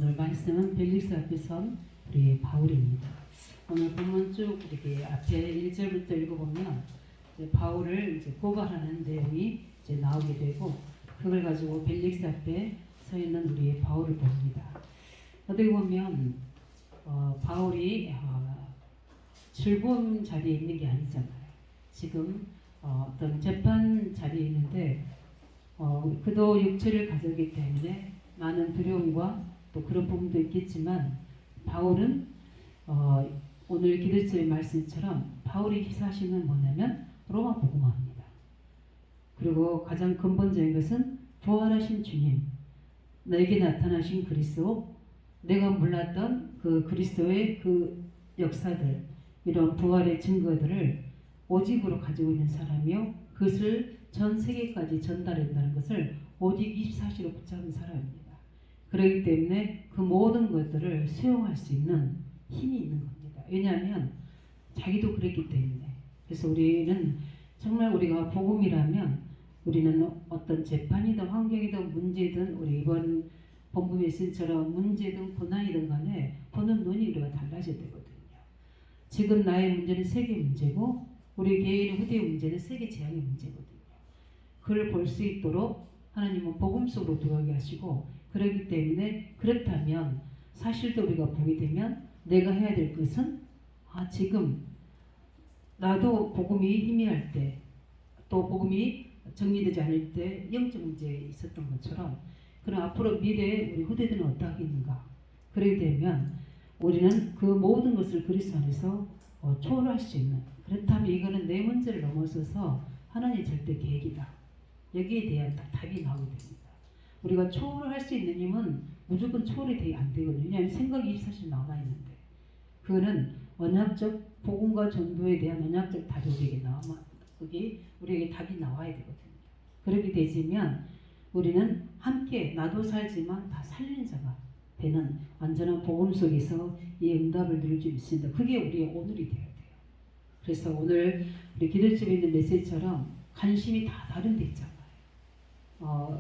오늘 말씀은 벨릭스 앞에 선 우리 바울입니다. 오늘 본문 쭉 이렇게 앞에 1절부터 읽어보면 이제 바울을 이제 고발하는 내용이 이제 나오게 되고, 그걸 가지고 벨릭스 앞에 서 있는 우리 바울을 봅니다. 어떻게 보면 바울이 즐거운 자리에 있는 게 아니잖아요. 지금 어떤 재판 자리에 있는데 그도 육체를 가졌기 때문에 많은 두려움과 또 그런 부분도 있겠지만, 바울은 오늘 기도처의 말씀처럼 바울이 기사하시는 뭐냐면 로마 복음화입니다. 그리고 가장 근본적인 것은 부활하신 주님, 너에게 나타나신 그리스도, 내가 몰랐던 그 그리스도의 그 역사들, 이런 부활의 증거들을 오직으로 가지고 있는 사람이요, 그것을 전 세계까지 전달한다는 것을 오직 24시로 붙잡은 사람입니다. 그렇기 때문에 그 모든 것들을 수용할 수 있는 힘이 있는 겁니다. 왜냐하면 자기도 그랬기 때문에. 그래서 우리는 정말 우리가 복음이라면 우리는 어떤 재판이든 환경이든 문제든, 우리 이번 본부 메시지처럼 문제든 고난이든 간에 보는 눈이 우리가 달라져야 되거든요. 지금 나의 문제는 세계 문제고 우리 개인의 후대의 문제는 세계 재앙의 문제거든요. 그걸 볼 수 있도록 하나님은 복음 속으로 들어가게 하시고, 그렇기 때문에 그렇다면 사실도 우리가 보게 되면 내가 해야 될 것은 지금 나도 복음이 희미할 때, 또 복음이 정리되지 않을 때 영적 문제에 있었던 것처럼, 그럼 앞으로 미래에 우리 후대들은 어떠하겠는가. 그렇게 되면 우리는 그 모든 것을 그리스도 안에서 초월할 수 있는, 그렇다면 이거는 내 문제를 넘어서서 하나님의 절대 계획이다, 여기에 대한 답이 나오게 됩니다. 우리가 초월할 수 있는 힘은 무조건 초월이 안 되거든요. 왜냐하면 생각이 사실 남아있는데, 그거는 언약적 복음과 전도에 대한 언약적 답이 우리에게 그게 우리에게 답이 나와야 되거든요. 그렇게 되지면 우리는 함께 나도 살지만 다 살리는 자가 되는 완전한 복음 속에서 이 응답을 누릴 수 있습니다. 그게 우리의 오늘이 되어야 돼요. 그래서 오늘 우리 기도집에 있는 메시지처럼 관심이 다 다른 데 있잖아요.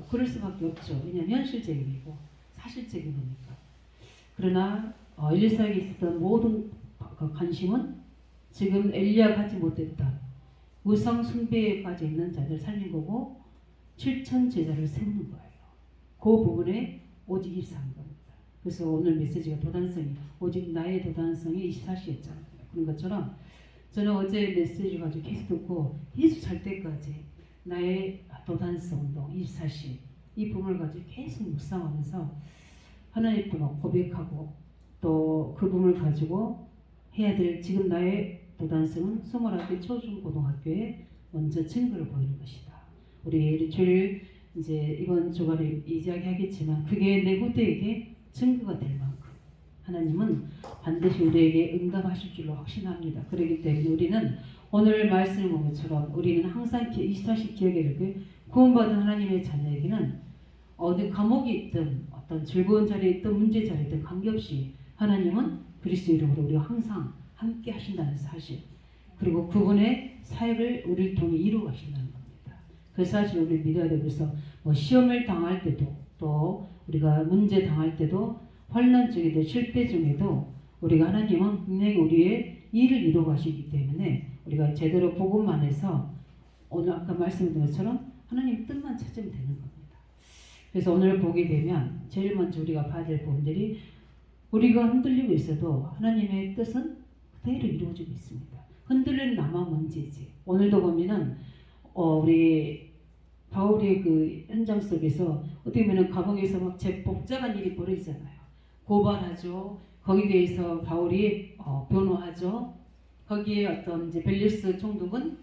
그럴 수밖에 없죠. 왜냐하면 현실적인 일이고 사실적인 거니까. 그러나 엘리사에게 있었던 모든 관심은 지금 엘리야가 하지 못했던 우상 숭배까지 있는 자들 살린 거고 7천 제자를 세우는 거예요. 그 부분에 오직 24한 겁니다. 그래서 오늘 메시지가 도단성이, 오직 나의 도단성이 24시였잖아요. 그런 것처럼 저는 어제 메시지 가지고 계속 듣고 계속 잘 때까지 나의 도단성 운동 24시 이 부분을 가지고 계속 묵상하면서 하나님 앞에 고백하고, 또 그 부분을 가지고 해야 될 지금 나의 도단성은 소말학교 초중고등학교에 먼저 증거를 보이는 것이다. 우리 일주일 이제 이번 주간에 이야기하겠지만 그게 내 후대에게 증거가 될 만큼 하나님은 반드시 우리에게 응답하실 줄로 확신합니다. 그렇기 때문에 우리는 오늘 말씀을 본 것처럼 우리는 항상 24시 기억해야 될 구원받은 하나님의 자녀에게는 어느 감옥에 있든 어떤 즐거운 자리에 있든 문제 자리에 있든 관계없이 하나님은 그리스도 이름으로 우리와 항상 함께 하신다는 사실, 그리고 그분의 사역을 우리를 통해 이루어 가신다는 겁니다. 그 사실을 우리 믿어야 되고, 그래서 시험을 당할 때도, 또 우리가 문제 당할 때도, 환난 중에도 실패 중에도 우리가 하나님은 분명히 우리의 일을 이루어 가시기 때문에 우리가 제대로 복음 안에서 오늘 아까 말씀드린 것처럼 하나님 뜻만 찾으면 되는 겁니다. 그래서 오늘 보게 되면 제일 먼저 우리가 봐야 될 부분들이, 우리가 흔들리고 있어도 하나님의 뜻은 그대로 이루어지고 있습니다. 흔들리는 나만 문제지. 오늘도 보면은 우리 바울의 그 현장 속에서 어떻게 보면 감옥에서 막 복잡한 일이 벌어지잖아요. 고발하죠. 거기에 대해서 바울이 변호하죠. 거기에 어떤 이제 벨리스 총독은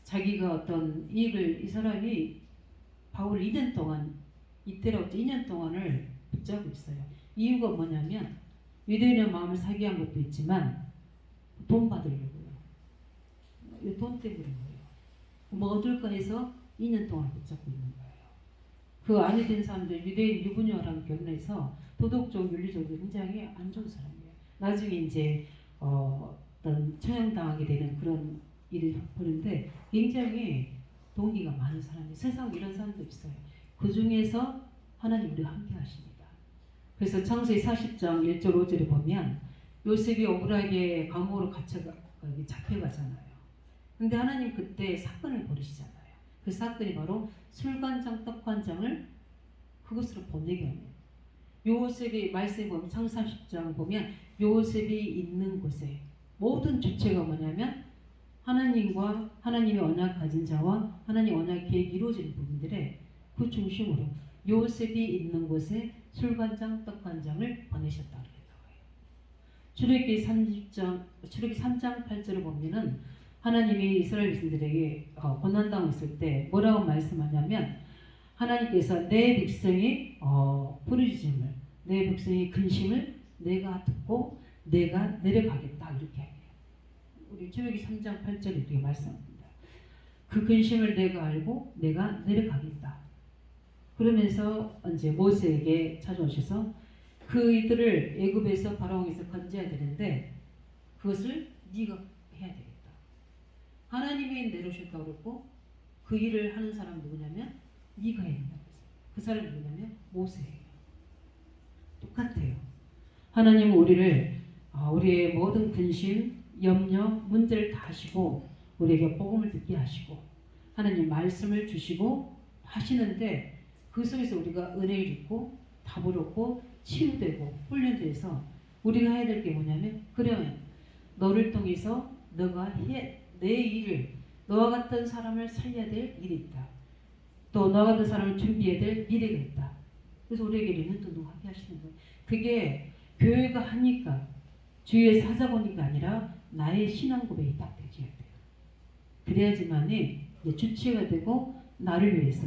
자기가 어떤 이익을, 이 사람이 바울을 2년 동안, 이때로부터 2년 동안을 붙잡고 있어요. 이유가 뭐냐면 유대인의 마음을 사기 한 것도 있지만 돈 받으려고요. 돈 때문에 뭐 얻을 거 해서 2년 동안 붙잡고 있는 거예요. 그 안에 된 사람들, 유대인 유부녀랑 결혼해서 도덕적, 윤리적으로 굉장히 안 좋은 사람이에요. 나중에 이제 어떤 처형당하게 되는 그런 일이 벌어지는데 굉장히 동기가 많은 사람이에요. 세상에 이런 사람도 있어요. 그 중에서 하나님 우리와 함께 하십니다. 그래서 창세기 40장 1절 5절에 보면 요셉이 억울하게 감옥으로 잡혀가잖아요. 근데 하나님 그때 사건을 벌이시잖아요. 그 사건이 바로 술관장, 떡관장을 그것으로 보내게 합니다. 요셉이 말씀에 보면 창세기 30장 보면 요셉이 있는 곳에 모든 주체가 뭐냐면 하나님과 하나님의 언약 가진 자와 하나님의 언약 계획이 이루어지는 부분들에 그 중심으로 요셉이 있는 곳에 술관장, 떡관장을 보내셨다. 출애굽기 3장 8절을 보면은 하나님이 이스라엘 백성들에게 고난당했을 때 뭐라고 말씀하냐면 하나님께서 내 백성이 부르짖음을 내 백성이 근심을 내가 듣고 내가 내려가겠다 이렇게 해요. 우리 출애굽기 3장 8절에 이렇게 말씀합니다. 그 근심을 내가 알고 내가 내려가겠다. 그러면서 이제 모세에게 찾아오셔서 그 이들을 애굽에서 바로왕에서 건져야 되는데 그것을 네가 해야 되겠다. 하나님이 내려오셨다고 그랬고 그 일을 하는 사람 누구냐면 네가 해야 된다고 했어요. 그 사람이 누구냐면 모세예요. 똑같아요. 하나님은 우리를 우리의 모든 근심, 염려, 문제를 다 하시고 우리에게 복음을 듣게 하시고 하나님 말씀을 주시고 하시는데 그 속에서 우리가 은혜를 입고 답을 얻고 치유되고 훈련돼서 우리가 해야 될 게 뭐냐면 그러면 너를 통해서 너가 내 일을 너와 같은 사람을 살려야 될 일이 있다. 또 너와 같은 사람을 준비해야 될 미래가 있다. 그래서 우리에게 리멘트도 하게 하시는 거예요. 그게 교회가 하니까 주위에 사자보니까 아니라 나의 신앙 고백이 딱 되어야 돼요. 그래야지만이 주체가 되고 나를 위해서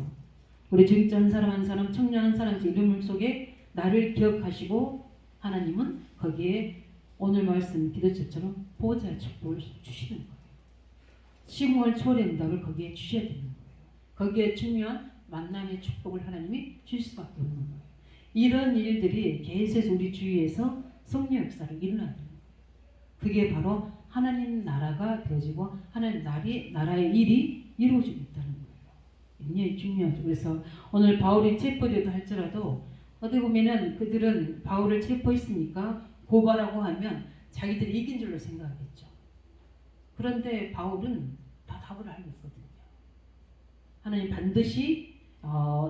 우리 주직자 한 사람 한 사람 청년 한 사람 이름 속에 나를 기억하시고 하나님은 거기에 오늘 말씀 기도처처럼 보호자의 축복을 주시는 거예요. 시공을 초월의 응답을 거기에 주셔야 되는 거예요. 거기에 중요한 만남의 축복을 하나님이 줄 수밖에 없는 거예요. 이런 일들이 계속 우리 주위에서 성령 역사를 일어나는 거예요. 그게 바로 하나님 나라가 되어지고 하나님 나라의 일이 이루어지고 있다는 거예요. 굉장히 중요하죠. 그래서 오늘 바울이 체포되다 할지라도 어떻게 보면은 그들은 바울을 체포했으니까 고발하고 하면 자기들이 이긴 줄로 생각하겠죠. 그런데 바울은 다 답을 알고 있거든요. 하나님 반드시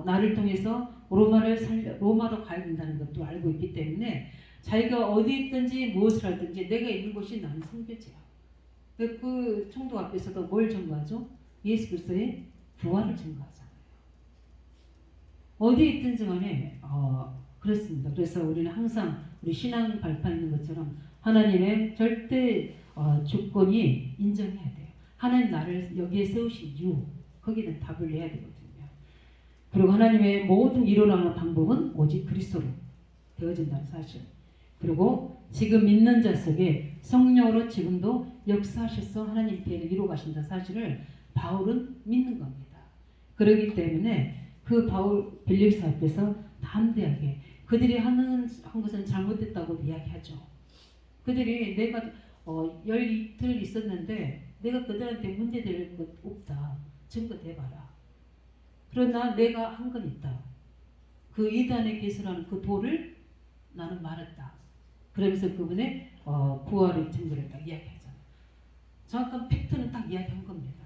나를 통해서 로마로 가야 된다는 것도 알고 있기 때문에 자기가 어디 있든지 무엇을 하든지 내가 있는 곳이 나는 성교지야. 그 총독 앞에서도 뭘 증거하죠? 예수 그리스도의 부활을 증거하잖아요. 어디에 있든지 간에 그렇습니다. 그래서 우리는 항상 우리 신앙 발판 있는 것처럼 하나님의 절대 주권이 인정해야 돼요. 하나님 나를 여기에 세우신 이유 거기는 답을 내야 되거든요. 그리고 하나님의 모든 일어나는 방법은 오직 그리스도로 되어진다는 사실. 그리고 지금 믿는 자 속에 성령으로 지금도 역사하셔서 하나님 계획을 이루어 가신다는 사실을 바울은 믿는 겁니다. 그렇기 때문에 그 바울 빌립스 앞에서 담대하게 그들이 한 것은 잘못됐다고 이야기하죠. 그들이 내가 열이틀 있었는데 내가 그들한테 문제될 것 없다. 증거대봐라. 그러나 내가 한 건 있다. 그 이단의 개수라는 그 돌을 나는 말했다. 그러면서 그분의 부활의 증거를 딱 이야기하잖아요. 정확한 팩트는 딱 이야기한 겁니다.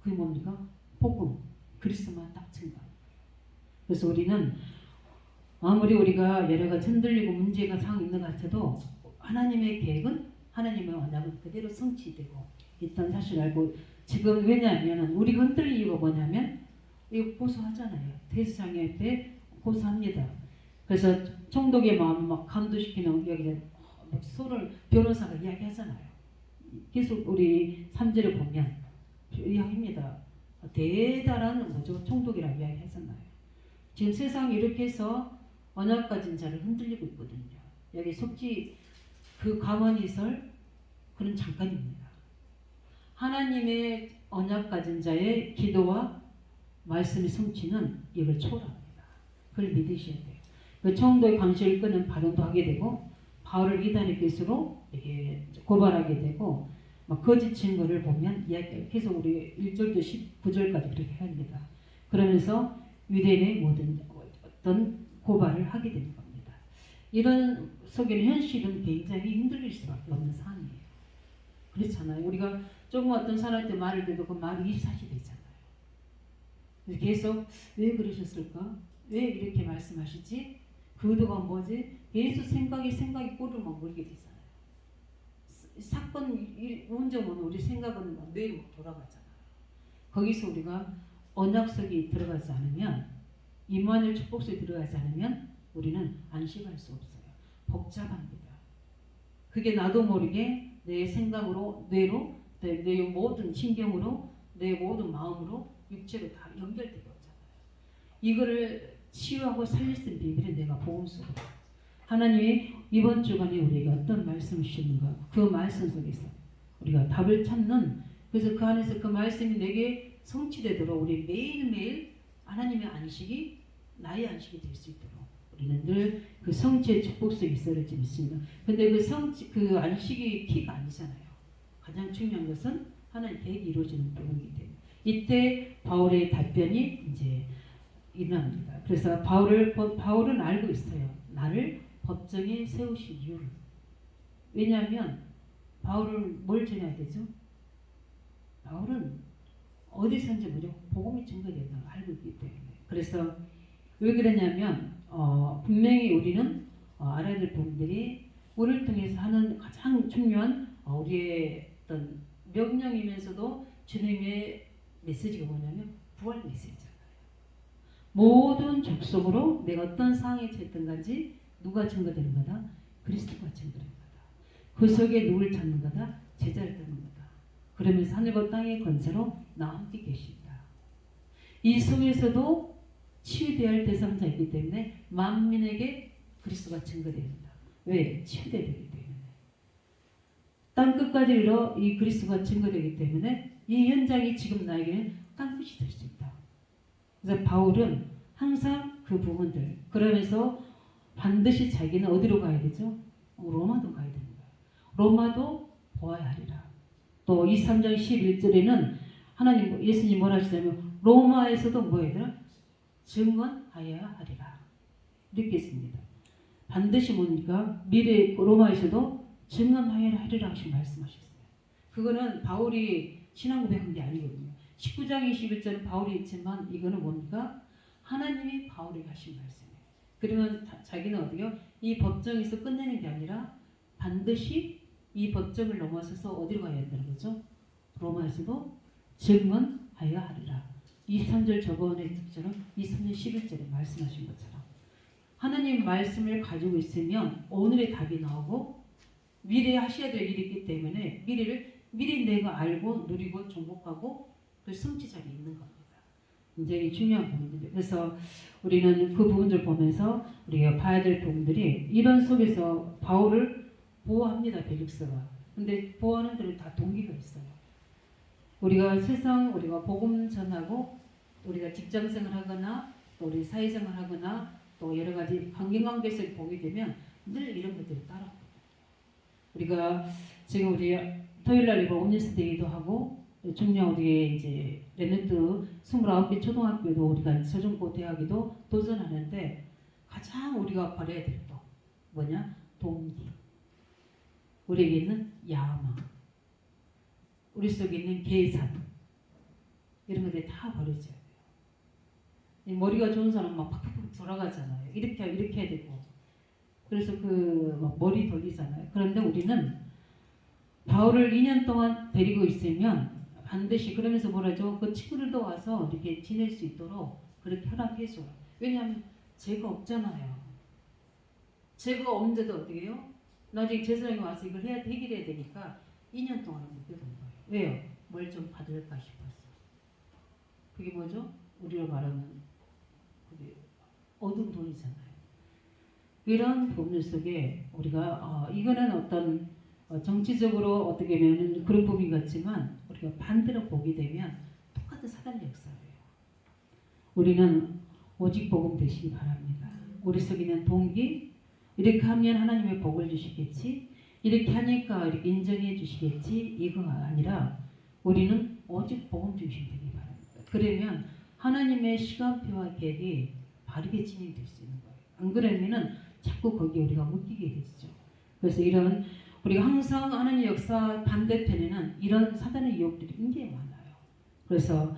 그게 뭡니까? 복음, 그리스도만 딱 증거하는 거예요. 그래서 우리는 아무리 우리가 여러 가지 흔들리고 문제가 상황이 있는 것 같아도 하나님의 계획은 하나님의 언약은 그대로 성취되고 있다는 사실을 알고 지금 왜냐하면 우리가 흔들린 이유가 뭐냐면 이거 고소하잖아요. 대수장의 때 고소합니다. 그래서 총독의 마음을 막 감도시키는 이야기를 서로 변호사가 이야기하잖아요. 계속 우리 3절에 보면 이야기입니다. 대단한 총독이라고 이야기하잖아요. 지금 세상이 이렇게 해서 언약 가진 자를 흔들리고 있거든요. 여기 속지 그 가만히 있을 그런 잠깐입니다. 하나님의 언약 가진 자의 기도와 말씀의 성취는 이걸 초월합니다. 그걸 믿으셔야 돼요. 그 총독의 관심을 끄는 발언도 하게 되고 바울을 이단의 교수로 이렇게 고발하게 되고 막 거짓 증거를 보면 이야기 계속 우리 1절부터 19절까지 그렇게 합니다. 그러면서 유대인의 모든 어떤 고발을 하게 되는 겁니다. 이런 속에는 현실은 굉장히 힘들 수밖에 없는 상황이에요. 그렇잖아요. 우리가 조금 어떤 사람한테 말을 들어도 그 말이 이사시 되잖아요. 그래서 계속 왜 그러셨을까? 왜 이렇게 말씀하시지? 그 의도가 뭐지? 계속 생각이 꼬리를 막 물게 되잖아요. 사건 문제는 우리 생각은 막 뇌로 돌아가잖아요. 거기서 우리가 언약속에 들어가지 않으면, 임마누엘 축복속에 들어가지 않으면 우리는 안식할 수 없어요. 복잡합니다. 그게 나도 모르게 내 생각으로, 뇌로, 내 모든 신경으로, 내 모든 마음으로, 육체로 다 연결되게 오잖아요. 이거를 치유하고 살릴 수 있는 비밀은 내가 복음 속으로, 하나님이 이번 주간에 우리에게 어떤 말씀을 주시는가, 그 말씀 속에서 우리가 답을 찾는, 그래서 그 안에서 그 말씀이 내게 성취되도록 우리 매일매일 하나님의 안식이 나의 안식이 될 수 있도록 우리는 늘 그 성취의 축복 속에 있어야 할지 믿습니다. 근데 그 안식이 키가 아니잖아요. 가장 중요한 것은 하나님의 계획이 이루어지는 부분이기 때문에 이때 바울의 답변이 이제 일어납니다. 그래서 바울은 알고 있어요. 나를 법정에 세우신 이유를. 왜냐하면 바울은 뭘 전해야 되죠? 바울은 어디선지 무조건 복음이 증거된다는 걸 알고 있기 때문에. 그래서 왜 그러냐면 분명히 우리는 알아야 될 부분들이 우리를 통해서 하는 가장 중요한 우리의 어떤 명령이면서도 주님의 메시지가 뭐냐면 부활 메시지잖아요. 모든 족속으로 내가 어떤 상황에 처했던 간지 누가 증거되는 거다? 그리스도가 증거되는 거다. 그 속에 누굴 찾는 거다? 제자를 찾는 거다. 그러면서 하늘과 땅의 권세로 나와 함께 계신다. 이 속에서도 치유되어야 할 대상자가 있기 때문에 만민에게 그리스도가 증거됩니다. 왜? 치유되어야 되기 때문에. 땅끝까지 이르러 이 그리스도가 증거되기 때문에 이 현장이 지금 나에게는 땅끝이 될 수 있다. 그래서 바울은 항상 그 부분들, 그러면서 반드시 자기는 어디로 가야 되죠? 로마도 가야 됩니다. 로마도 보아야 하리라. 또 23장 11절에는 하나님, 예수님 뭐라 하시냐면 로마에서도 뭐 해야 되나? 증언하여야 하리라. 이렇게 했습니다. 반드시 뭡니까? 미래 로마에서도 증언하여야 하리라 하시 말씀하셨어요. 그거는 바울이 신앙 고백한 게 아니거든요. 19장 21절은 바울이 있지만 이거는 뭡니까? 하나님이 바울에게 하신 말씀이에요. 그러면 자기는 어디요? 이 법정에서 끝내는 게 아니라 반드시 이 법정을 넘어서서 어디로 가야 한다는 거죠? 로마에서도 증언하여야 하리라. 23절 저번에 특처럼 23절 11절에 말씀하신 것처럼 하나님 말씀을 가지고 있으면 오늘의 답이 나오고 미래에 하셔야 될 일이 있기 때문에 미래를 미리 내가 알고 누리고 정복하고 그 성취 자리에 있는 겁니다. 굉장히 중요한 부분들이에요. 그래서 우리는 그 부분들 보면서 우리가 봐야 될 부분들이 이런 속에서 바울을 보호합니다. 벨릭스가. 근데 보호하는 데는 다 동기가 있어요. 우리가 복음 전하고 우리가 직장생활 하거나 또 우리 사회생활 하거나 또 여러 가지 관계에서 보게 되면 늘 이런 것들이 따라옵니다. 우리가 지금 우리 토요일날 이거 온뉴스데이도 하고 중요한 우리의 이제 레넌트 29개 초등학교도 우리가 서중고 대학에도 도전하는데 가장 우리가 버려야 될 거 뭐냐? 동기. 우리에게는 야망. 우리 속에 있는 계산. 이런 것들이 다 버려져야 돼요. 머리가 좋은 사람 막 팍팍팍 돌아가잖아요. 이렇게 해야 되고. 그래서 막 머리 돌리잖아요. 그런데 우리는 바울을 2년 동안 데리고 있으면 반드시 그러면서 뭐라죠? 그 친구들도 와서 이렇게 지낼 수 있도록 그렇게 허락해줘. 왜냐하면 죄가 없잖아요. 죄가 없는데도 어떻게 해요? 나중에 제사장이 와서 이걸 해결해야 되니까 2년 동안 묶여둔 거예요. 왜요? 뭘 좀 받을까 싶어서. 그게 뭐죠? 우리로 말하면 그게 얻은 돈이잖아요. 이런 부분 속에 우리가 이거는 어떤 정치적으로 어떻게 보면 그런 부분이 같지만 우리가 반대로 보게 되면 똑같은 사단 역사예요. 우리는 오직 복음 되시기 바랍니다. 우리 속에 있는 동기, 이렇게 하면 하나님의 복을 주시겠지, 이렇게 하니까 이렇게 인정해 주시겠지, 이거가 아니라 우리는 오직 복음 중심이 되기 바랍니다. 그러면 하나님의 시간표와 계획이 바르게 진행될 수 있는 거예요. 안 그러면은 자꾸 거기에 우리가 묶이게 되죠. 그래서 이런 우리가 항상 하나님 역사 반대편에는 이런 사단의 유혹들이 굉장히 많아요. 그래서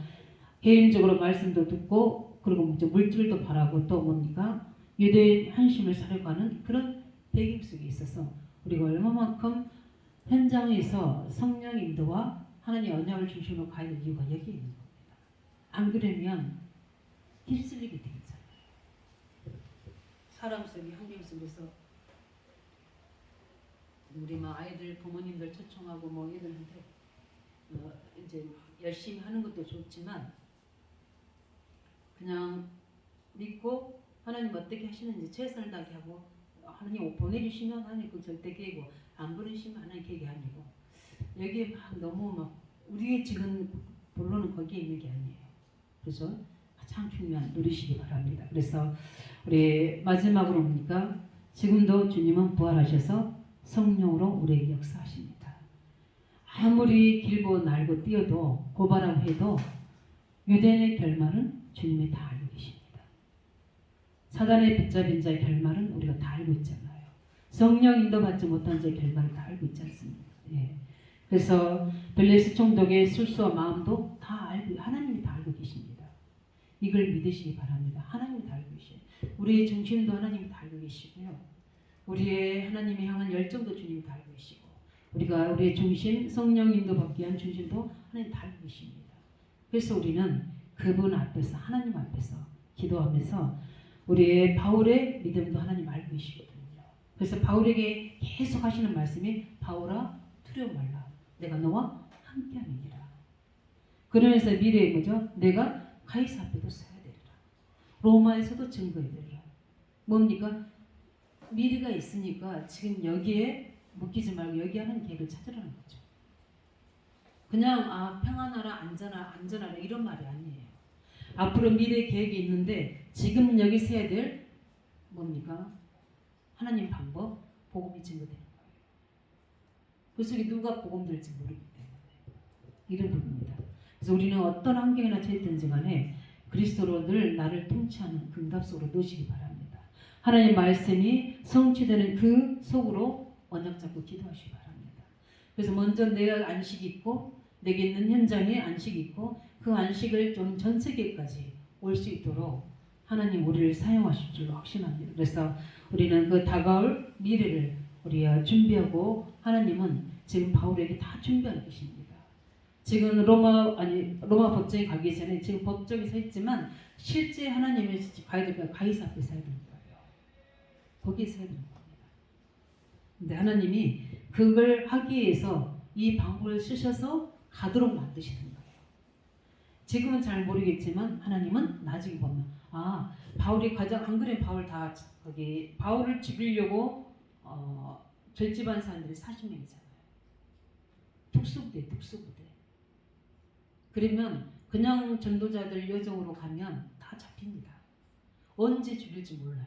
개인적으로 말씀도 듣고 그리고 이제 물질도 바라고 또 뭡니까 유대인 한심을 사려고 하는 그런 배경 속에 있어서 우리가 얼마만큼 현장에서 성령 인도와 하나님의 언약을 중심으로 가야 될 이유가 여기 있는 겁니다. 안 그러면 휩쓸리게 되잖아요. 사람 속에 환경 속에서 우리 막 아이들 부모님들 초청하고 뭐 애들한테 이제 열심히 하는 것도 좋지만 그냥 믿고 하나님 어떻게 하시는지 최선을 다하게 하고 하나님 보내주시면 하나님 그 절대 계획이고 안 보내주시면 하나님 계획이 아니고 여기에 막 너무 막 우리의 지금 본론은 거기에 있는 게 아니에요. 그래서 가장 중요한 누리시기 바랍니다. 그래서 우리 마지막으로 뭡니까? 지금도 주님은 부활하셔서 성령으로 우리에게 역사하십니다. 아무리 길고 날고 뛰어도 고발하고 해도 유대인의 결말은 주님이 다 알고 계십니다. 사단의 붙잡인 자의 결말은 우리가 다 알고 있잖아요. 성령 인도받지 못한 자의 결말을 다 알고 있지 않습니까? 예. 그래서 블레스 총독의 술수와 마음도 다 알고 하나님이 다 알고 계십니다. 이걸 믿으시기 바랍니다. 하나님이 다 알고 계셔요. 우리의 중심도 하나님이 다 알고 계시고요. 우리의 하나님을 향한 열정도 주님이 다 알고 계시고 우리가 우리의 중심 성령 인도받기 위한 중심도 하나님 다 알고 계십니다. 그래서 우리는 그분 앞에서 하나님 앞에서 기도하면서 우리의 바울의 믿음도 하나님 알고 계시거든요. 그래서 바울에게 계속 하시는 말씀이 바울아 두려워 말라 내가 너와 함께함이니라. 그러면서 미래에 뭐죠? 내가 가이사 앞에도 서야 되리라. 로마에서도 증거해야 되리라. 뭡니까? 미래가 있으니까 지금 여기에 묶이지 말고 여기 하는 계획을 찾으라는 거죠. 그냥 평안하라 안전하라 이런 말이 아니에요. 앞으로 미래 계획이 있는데 지금 여기서 해야 될 뭡니까? 하나님 방법, 복음이 증거되는 거예요. 그 속에 누가 복음 들지 모르기 때문에 이런 부분입니다. 그래서 우리는 어떤 환경이나 처했든지 간에 그리스도로 늘 나를 통치하는 응답 속으로 넣으시기 바랍니다. 하나님 말씀이 성취되는 그 속으로 언약 잡고 기도하시기 바랍니다. 그래서 먼저 내가 안식이 있고 내게 있는 현장에 안식이 있고 그 안식을 좀 전 세계까지 올 수 있도록 하나님 우리를 사용하실 줄로 확신합니다. 그래서 우리는 그 다가올 미래를 우리가 준비하고 하나님은 지금 바울에게 다 준비하고 계십니다. 지금 로마 법정에 가기 전에 지금 법정에 서 있지만 실제 하나님의 가야 될 거야 가이사 앞에 서야 되는 거예요. 거기에 서야 되는 겁니다. 근데 하나님이 그걸 하기 위해서 이 방법을 쓰셔서 가도록 만드시는 거예요. 지금은 잘 모르겠지만 하나님은 나중에 보면 바울이 가장 안 그래 바울 다 거기 바울을 죽이려고 절집한 사람들이 40명이잖아요. 특수부대. 그러면 그냥 전도자들 여정으로 가면 다 잡힙니다. 언제 죽일지 몰라요.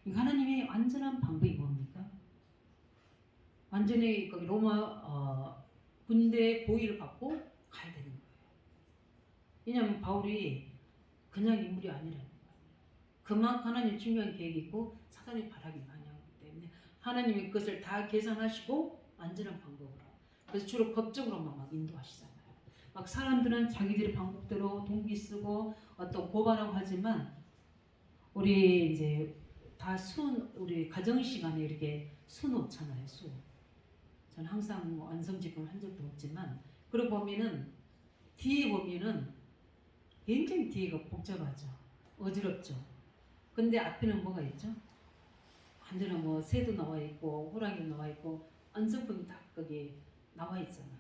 그러니까 하나님의 완전한 방법이 뭡니까? 완전히 거기 로마 군대 보위를 받고 가야 되는 거예요. 왜냐하면 바울이 그냥 인물이 아니라는 거예요. 그만큼 하나님 중요한 계획이 있고 사단의 바람이 많이 하기 때문에 하나님이 그것을 다 계산하시고 완전한 방법으로 그래서 주로 법적으로만 막 인도하시잖아요. 막 사람들은 자기들의 방법대로 동기 쓰고 어떤 고발하고 하지만 우리 이제 다 우리 가정 시간에 이렇게 놓잖아요. 저는 항상 완성직감을 한 적도 없지만 그러고 보면은 뒤에 보면은 굉장히 뒤에가 복잡하죠. 어지럽죠. 근데 앞에는 뭐가 있죠? 완전히 뭐 새도 나와 있고 호랑이도 나와 있고 완성품이 다 거기 나와 있잖아요.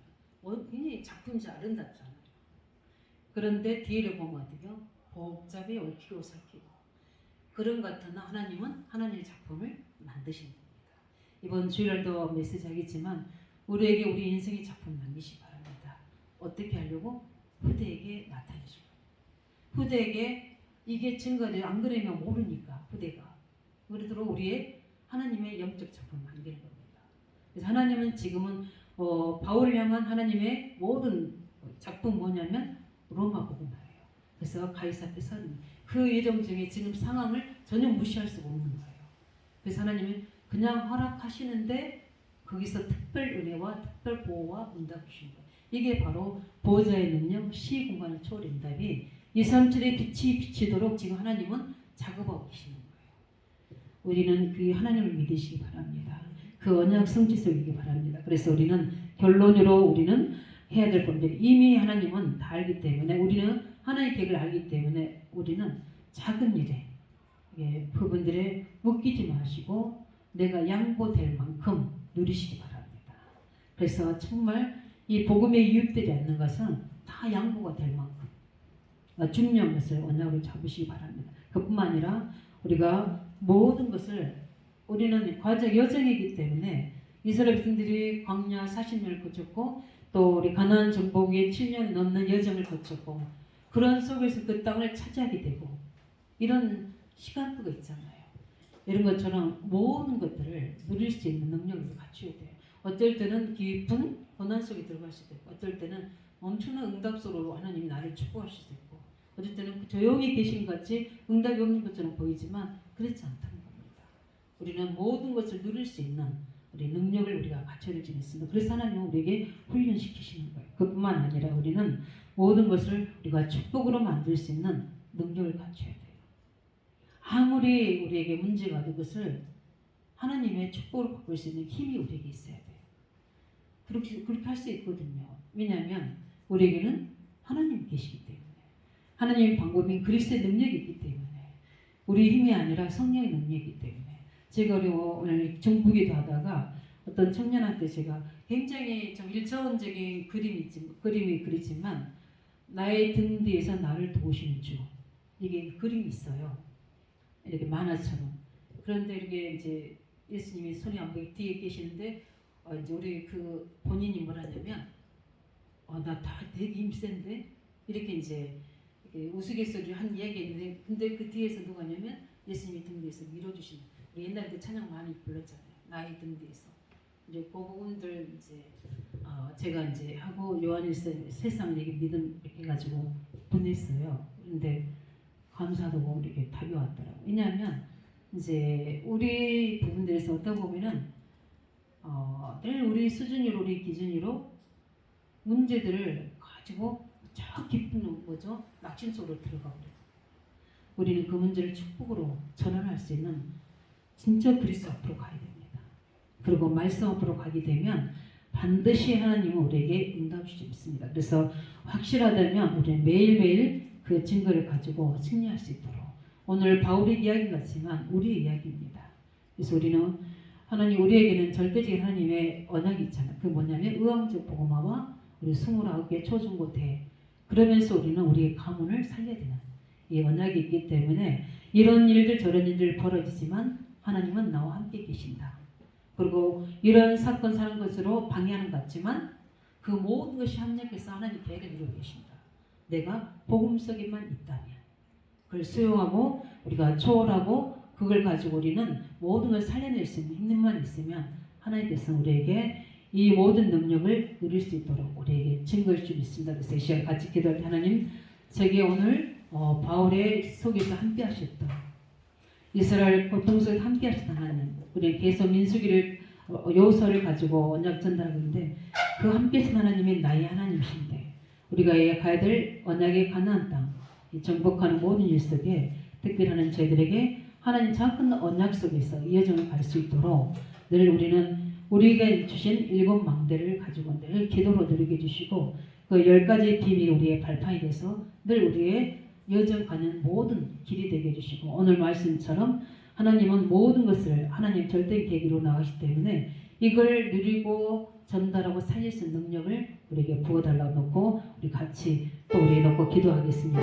굉장히 작품이 아름답잖아요. 그런데 뒤를 보면 어떻게요? 복잡해 얽히고 설키고 그런 것 같으나 하나님은 하나님의 작품을 만드신 겁니다. 이번 주일날도 메시지 하겠지만 우리에게 우리 인생의 작품 남기시기 바랍니다. 어떻게 하려고? 후대에게 나타내시고 후대에게 이게 증거를 안 그러면 모르니까 후대가 그러도록 우리의 하나님의 영적 작품을 만드는 겁니다. 그래서 하나님은 지금은 바울을 향한 하나님의 모든 작품 뭐냐면 로마 복음화예요. 그래서 가이사 앞에 서는 그 예정 중에 지금 상황을 전혀 무시할 수가 없는 거예요. 그래서 하나님은 그냥 허락하시는데 거기서 특별 은혜와 특별 보호와 응답 주신 거예요. 이게 바로 보호자의 능력, 시공간을 초월한 응답이 237의 빛이 비치도록 지금 하나님은 작업하고 계시는 거예요. 우리는 그 하나님을 믿으시기 바랍니다. 그 언약 성취되기 바랍니다. 그래서 우리는 결론으로 우리는 해야 될 건데 이미 하나님은 다 알기 때문에 우리는 하나님의 계획을 알기 때문에 우리는 작은 일에 그분들의 묶이지 마시고 내가 양보될 만큼 누리시기 바랍니다. 그래서 정말 이 복음에 유입되지 않는 것은 다 양보가 될 만큼 중요한 것을 언약으로 잡으시기 바랍니다. 그뿐만 아니라 우리가 모든 것을 우리는 과정 여정이기 때문에 이스라엘 백성들이 광야 40년을 거쳤고 또 우리 가나안 정복의 7년 넘는 여정을 거쳤고 그런 속에서 그 땅을 차지하게 되고 이런 시간표가 있잖아요. 이런 것처럼 모든 것들을 누릴 수 있는 능력을 갖춰야 돼요. 어떨 때는 깊은 고난 속에 들어갈 수도 있고 어떨 때는 엄청난 응답 속으로 하나님이 나를 축복할 수도 있고 어떨 때는 조용히 계신 것 같이 응답이 없는 것처럼 보이지만 그렇지 않다는 겁니다. 우리는 모든 것을 누릴 수 있는 우리 능력을 우리가 갖춰야 지냈습니다. 그래서 하나님은 우리에게 훈련시키시는 거예요. 그뿐만 아니라 우리는 모든 것을 우리가 축복으로 만들 수 있는 능력을 갖춰야 돼요. 아무리 우리에게 문제가 와도 그것을 하나님의 축복으로 바꿀 수 있는 힘이 우리에게 있어야 돼요. 그렇게 할 수 있거든요. 왜냐하면 우리에게는 하나님이 계시기 때문에 하나님의 방법인 그리스도의 능력이 있기 때문에 우리 힘이 아니라 성령의 능력이기 때문에 제가 오늘 정부기도 하다가 어떤 청년한테 제가 굉장히 좀 일차원적인 그림이 그리지만 나의 등 뒤에서 나를 도우시는 주 이게 그림이 있어요. 이렇게 만화처럼. 그런데 이렇게 이제 예수님이 손이 안 보이게 뒤에 계시는데 이제 우리 그 본인이 뭐라냐면 나 다 되게 힘센데 이렇게 이제 이렇게 우스갯소리 한 이야기인데 근데 그 뒤에서 누가냐면 예수님이 등 뒤에서 밀어주시는 옛날에 그 찬양 많이 불렀잖아요. 나의 등 뒤에서 이제 그 부분들 이제 제가 이제 하고 요한일서 세상 얘기 믿음 이렇게 해가지고 보냈어요. 근데 감사하다고 이렇게 답이 왔더라고요. 왜냐하면 이제 우리 부분들에서 어떤 보면은 늘 우리 수준으로 우리 기준으로 문제들을 가지고 저 깊은 뭐죠? 낙심 속으로 들어가고 우리는 그 문제를 축복으로 전환할 수 있는 진짜 그리스도 앞으로 가야 됩니다. 그리고 말씀 앞으로 가게 되면 반드시 하나님은 우리에게 응답 주십니다. 그래서 확실하다면 우리는 매일매일 그 증거를 가지고 승리할 수 있도록 오늘 바울의 이야기 같지만 우리의 이야기입니다. 그래서 우리는 하나님 우리에게는 절대적인 하나님의 언약이 있잖아요. 그 뭐냐면 의왕적 복음화와 우리 29개 초중고대 그러면서 우리는 우리의 가문을 살려야 되는 이 언약이 있기 때문에 이런 일들 저런 일들 벌어지지만 하나님은 나와 함께 계신다. 그리고 이런 사건 사는 것으로 방해하는 것 같지만 그 모든 것이 합력해서 하나님 계획을 이루고 계신다. 내가 복음 속에만 있다면 그걸 수용하고 우리가 초월하고 그걸 가지고 우리는 모든 걸 살려낼 수 있는 힘만 있으면 하나님께서 우리에게 이 모든 능력을 누릴 수 있도록 우리에게 증거할 줄 믿습니다. 그래서 이 시간 같이 기도할 때 하나님 저게 오늘 바울의 속에서 함께 하셨던 이스라엘 고통 속에 함께 하셨던 하나님 우리 계속 민수기를 요소를 가지고 언약 전달하는데 그 함께 하신 하나님이 나의 하나님이신데 우리가 가야 될 언약의 가나안 땅 정복하는 모든 일 속에 특별한 저희들에게 하나님 작은 언약 속에서 이 여정을 갈 수 있도록 늘 우리는 우리가 주신 7 망대를 가지고 늘 기도로 누리게 해주시고 그 10가지 비밀이 우리의 발판이 돼서 늘 우리의 여정 가는 모든 길이 되게 해주시고 오늘 말씀처럼 하나님은 모든 것을 하나님 절대 계획으로 나가시기 때문에 이걸 누리고 전달하고 살릴 수 있는 능력을 우리에게 부어달라고 놓고 우리 같이 또 우리 놓고 기도하겠습니다.